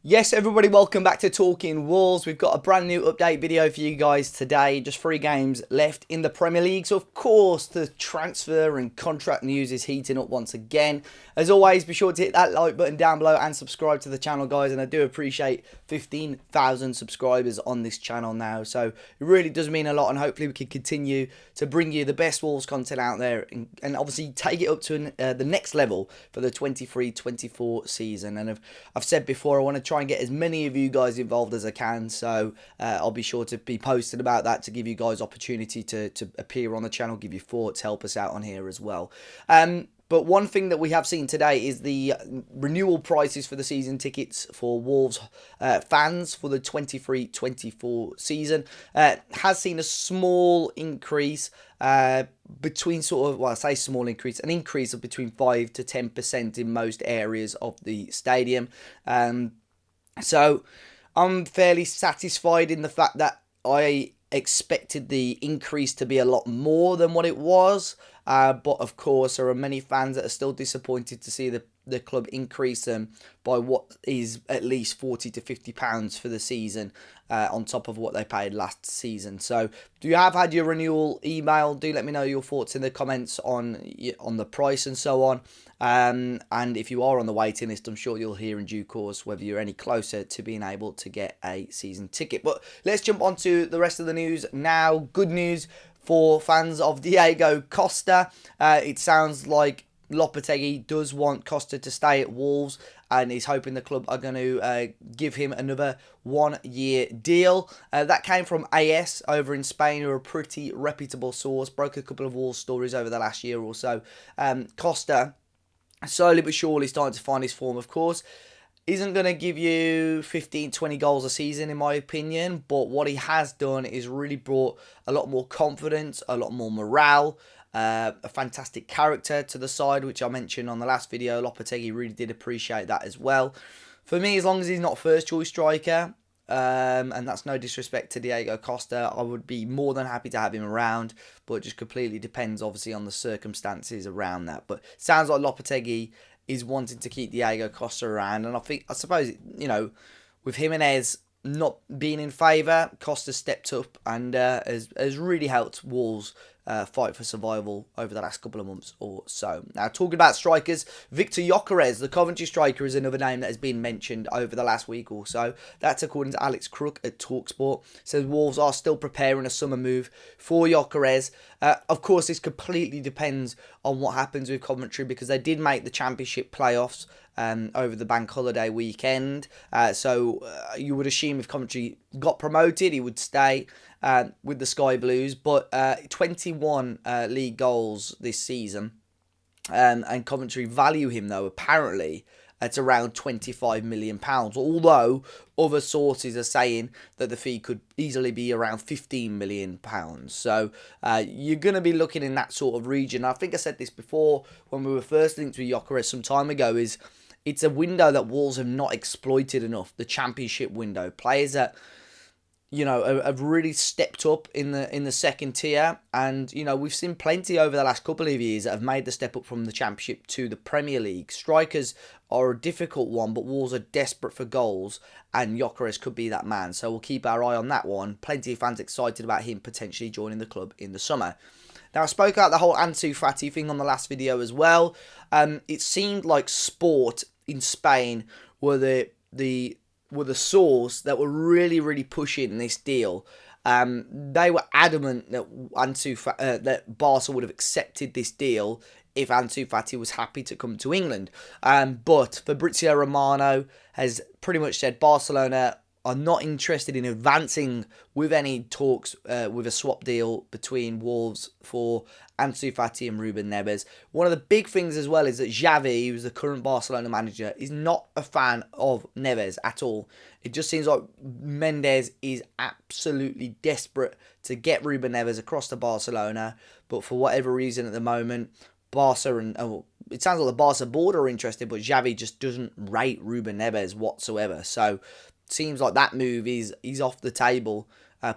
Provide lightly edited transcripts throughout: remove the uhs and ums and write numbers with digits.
Yes, everybody, welcome back to Talking Wolves. We've got a brand new update video for you guys today. Just 3 games left in the Premier League. So, of course, the transfer and contract news is heating up once again. As always, be sure to hit that like button down below and subscribe to the channel, guys. And I do appreciate 15,000 subscribers on this channel now. So, it really does mean a lot. And hopefully, we can continue to bring you the best Wolves content out there. And obviously, take it up to the next level for the 23-24 season. And I've said before, I want to try and get as many of you guys involved as I can, so I'll be sure to be posting about that to give you guys opportunity to appear on the channel, give you thoughts, help us out on here as well. But one thing that we have seen today is the renewal prices for the season tickets for Wolves fans for the 23-24 season has seen a small increase between I say small increase, an increase of between 5 to 10% in most areas of the stadium. So I'm fairly satisfied in the fact that I expected the increase to be a lot more than what it was. But of course, there are many fans that are still disappointed to see the club increase them by what is at least £40 to £50 for the season, on top of what they paid last season. So, do you have had your renewal email? Do let me know your thoughts in the comments on the price and so on. And if you are on the waiting list, I'm sure you'll hear in due course whether you're any closer to being able to get a season ticket. But let's jump on to the rest of the news now. Good news for fans of Diego Costa. It sounds like Lopetegui does want Costa to stay at Wolves, and he's hoping the club are going to give him another 1-year deal. That came from AS over in Spain, who are a pretty reputable source. Broke a couple of Wolves stories over the last year or so. Costa, slowly but surely, starting to find his form, of course. Isn't going to give you 15, 20 goals a season, in my opinion. But what he has done is really brought a lot more confidence, a lot more morale, a fantastic character to the side, which I mentioned on the last video. Lopetegui really did appreciate that as well. For me, as long as he's not first choice striker, and that's no disrespect to Diego Costa, I would be more than happy to have him around, but it just completely depends, obviously, on the circumstances around that. But sounds like Lopetegui is wanting to keep Diego Costa around, and I suppose, with Jimenez not being in favour, Costa stepped up and has really helped Wolves fight for survival over the last couple of months or so. Now, talking about strikers, Victor Yokarz, the Coventry striker, is another name that has been mentioned over the last week or so. That's according to Alex Crook at TalkSport. Says Wolves are still preparing a summer move for Gyokeres. Of course, this completely depends on what happens with Coventry, because they did make the Championship playoffs over the bank holiday weekend. So you would assume if Coventry got promoted, he would stay with the Sky Blues. But 21 league goals this season. And Coventry value him, though, apparently at around £25 million. Although other sources are saying that the fee could easily be around £15 million. So you're going to be looking in that sort of region. I think I said this before when we were first linked with Yokarz some time ago, is it's a window that Wolves have not exploited enough, the Championship window. Players that, have really stepped up in the second tier. And, we've seen plenty over the last couple of years that have made the step up from the Championship to the Premier League. Strikers are a difficult one, but Wolves are desperate for goals, and Yokarz could be that man. So we'll keep our eye on that one. Plenty of fans excited about him potentially joining the club in the summer. Now, I spoke about the whole Ansu Fati thing on the last video as well. It seemed like Sport in Spain were the source that were really pushing this deal. They were adamant that that Barca would have accepted this deal if Ansu Fati was happy to come to England. But Fabrizio Romano has pretty much said Barcelona are not interested in advancing with any talks with a swap deal between Wolves for Ansu Fati and Ruben Neves. One of the big things as well is that Xavi, who's the current Barcelona manager, is not a fan of Neves at all. It just seems like Mendes is absolutely desperate to get Ruben Neves across to Barcelona, but for whatever reason at the moment, Barca and it sounds like the Barca board are interested, but Xavi just doesn't rate Ruben Neves whatsoever. So seems like that move is off the table,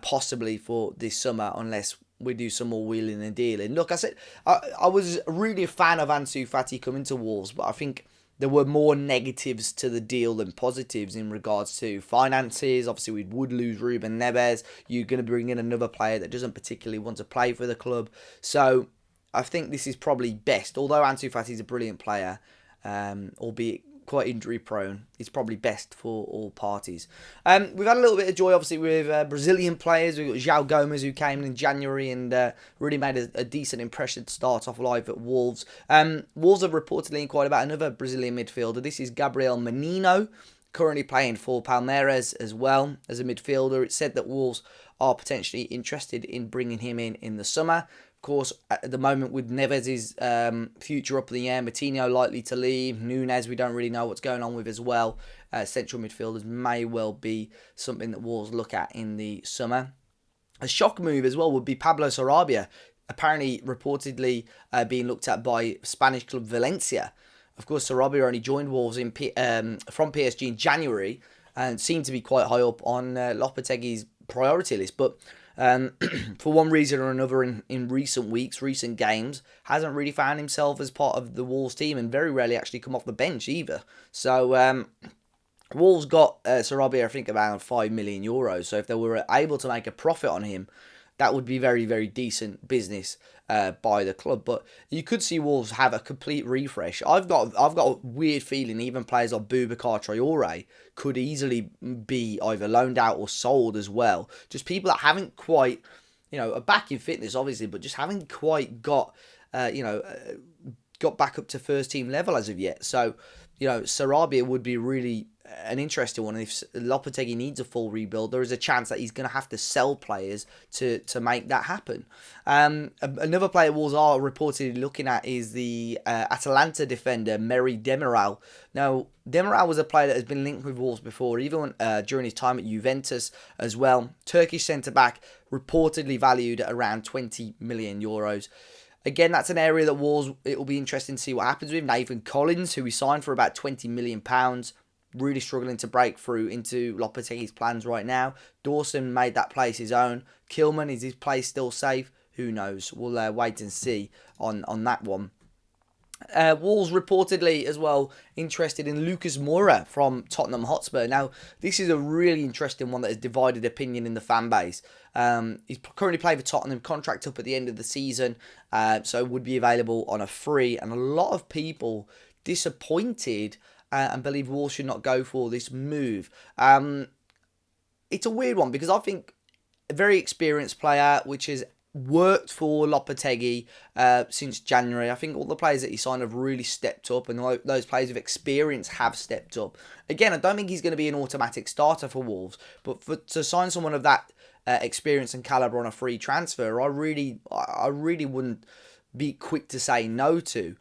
possibly for this summer, unless we do some more wheeling and dealing. Look, I said I was really a fan of Ansu Fati coming to Wolves, but I think there were more negatives to the deal than positives in regards to finances. Obviously, we would lose Ruben Neves. You're going to bring in another player that doesn't particularly want to play for the club. So I think this is probably best. Although Ansu Fati is a brilliant player, albeit quite injury prone, it's probably best for all parties. We've had a little bit of joy, obviously, with Brazilian players. We've got João Gomes, who came in January and really made a decent impression to start off live at Wolves. Wolves have reportedly inquired about another Brazilian midfielder. This is Gabriel Menino, currently playing for Palmeiras as well as a midfielder. It's said that Wolves are potentially interested in bringing him in the summer. Of course, at the moment with Neves' future up in the air, Moutinho likely to leave. Nunes, we don't really know what's going on with as well. Central midfielders may well be something that Wolves look at in the summer. A shock move as well would be Pablo Sarabia, apparently reportedly being looked at by Spanish club Valencia. Of course, Sarabia only joined Wolves from PSG in January and seemed to be quite high up on Lopetegui's priority list, but for one reason or another in recent weeks, recent games, hasn't really found himself as part of the Wolves team and very rarely actually come off the bench either. So Wolves got Sarabia, I think, around €5 million. So if they were able to make a profit on him, that would be very, very decent business by the club. But you could see Wolves have a complete refresh. I've got a weird feeling even players like Boubacar Traore could easily be either loaned out or sold as well. Just people that haven't quite, are back in fitness obviously, but just haven't quite got, got back up to first team level as of yet. So, Sarabia would be really an interesting one. And if Lopetegui needs a full rebuild, there is a chance that he's going to have to sell players to make that happen. Another player Wolves are reportedly looking at is the Atalanta defender, Merih Demiral. Now, Demiral was a player that has been linked with Wolves before, even during his time at Juventus as well. Turkish centre-back, reportedly valued at around €20 million. Again, that's an area that Wolves, it will be interesting to see what happens with. Nathan Collins, who we signed for about £20 million, really struggling to break through into Lopetegui's plans right now. Dawson made that place his own. Kilman, is his place still safe? Who knows? We'll wait and see on that one. Wolves reportedly as well interested in Lucas Moura from Tottenham Hotspur. Now, this is a really interesting one that has divided opinion in the fan base. He's currently playing for Tottenham, contract up at the end of the season, so would be available on a free. And a lot of people disappointed and believe Wolves should not go for this move. It's a weird one because I think a very experienced player, which has worked for Lopetegui since January. I think all the players that he signed have really stepped up, and those players of experience have stepped up. Again, I don't think he's going to be an automatic starter for Wolves, but to sign someone of that experience and calibre on a free transfer, I really wouldn't be quick to say no to.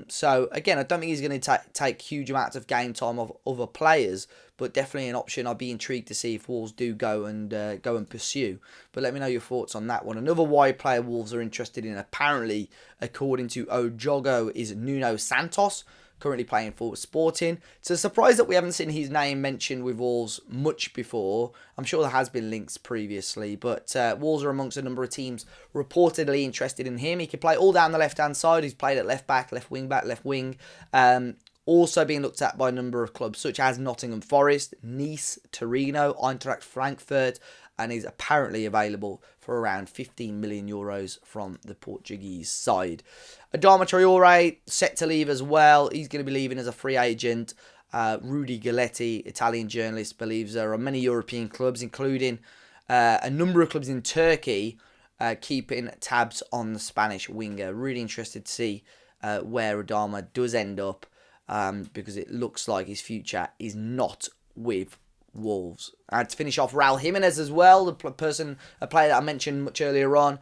So again, I don't think he's going to take huge amounts of game time of other players, but definitely an option I'd be intrigued to see if Wolves do go and pursue. But let me know your thoughts on that one. Another wide player Wolves are interested in, apparently, according to Ojogo, is Nuno Santos, currently playing for Sporting. It's a surprise that we haven't seen his name mentioned with Wolves much before. I'm sure there has been links previously, but Wolves are amongst a number of teams reportedly interested in him. He can play all down the left-hand side. He's played at left back, left wing, also being looked at by a number of clubs such as Nottingham Forest, Nice, Torino, Eintracht Frankfurt, and is apparently available for around €15 million from the Portuguese side. Adama Traore, set to leave as well. He's going to be leaving as a free agent. Rudy Galletti, Italian journalist, believes there are many European clubs, including a number of clubs in Turkey, keeping tabs on the Spanish winger. Really interested to see where Adama does end up, because it looks like his future is not with Wolves. And to finish off, Raul Jimenez as well, a player that I mentioned much earlier on.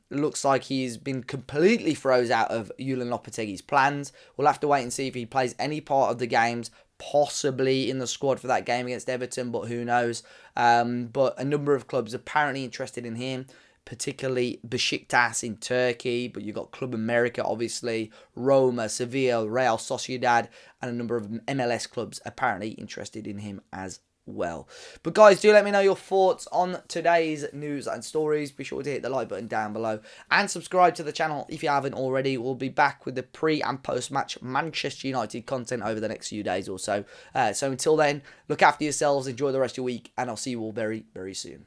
Looks like he's been completely froze out of Julen Lopetegui's plans. We'll have to wait and see if he plays any part of the games, possibly in the squad for that game against Everton, but who knows. But a number of clubs apparently interested in him, particularly Besiktas in Turkey, but you've got Club America, obviously, Roma, Sevilla, Real Sociedad, and a number of MLS clubs apparently interested in him as well. But guys, do let me know your thoughts on today's news and stories. Be sure to hit the like button down below and subscribe to the channel if you haven't already. We'll be back with the pre and post match Manchester United content over the next few days or so. So until then, look after yourselves, enjoy the rest of your week, and I'll see you all very, very soon.